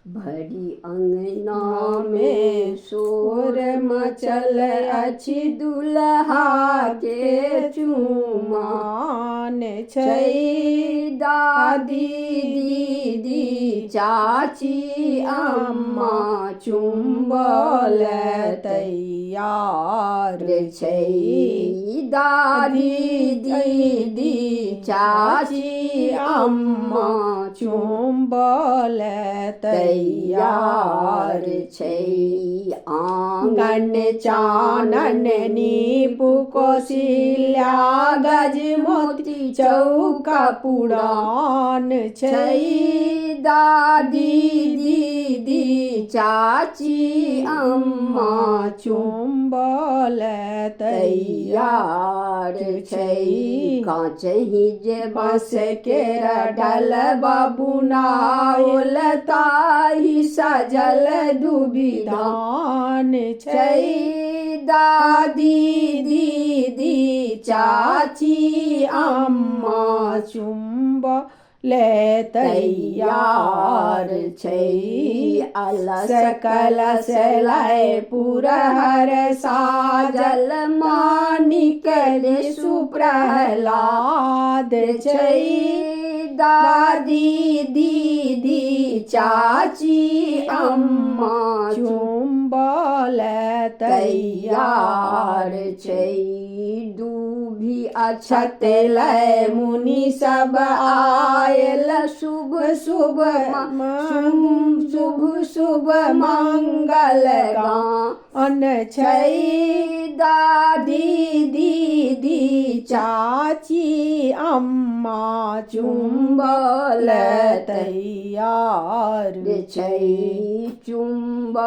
भरी अंगना में शोर मचल अछि दुल्हा के चुमान छै। दादी दीदी चाची अम्मा चुम्बल तैयार छै। दादी दीदी चाची अम्मा चुम्बल तैयार छै। आंगन चानन नीपु कौशल्या गजमोती चौका पुरान छै। दादी दीदी चाची अम्मा चुम्बल तैयार छै। कांचहि जे बांस केरा डालबा बुनाओल ताहि सजल दुबिधान छै। दादी दीदी चाची अम्मा चुम्बल तैयार छै। अलस कलश लय पुरहर साजल मानिक सुप्रहलाद छै। दादी दीदी चाची अम्मा चुम्बल तैयार छै। दूभी अक्षत लय मुनि सब आयल शुभ शुभ शुभ मंगल गान छै। दादी दीदी चाची अम्मा चुम्बल तैयार छै। चुम्ब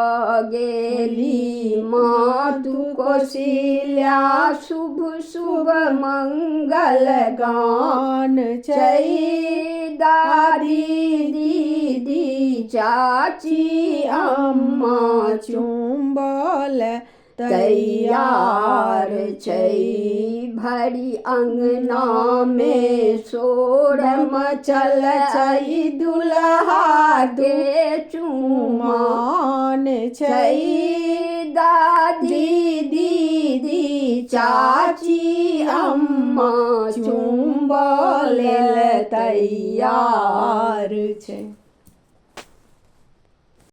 गेली मातु कौशल्या शुभ शुभ मंगल गान छै। दादी दीदी चाची अम्मा चुम्बल तैयार छै। भरी अंगना में शोर मचल छै दुल्हा के चुमान छै। दादी दीदी चाची अम्मा चुम्बल तैयार छै।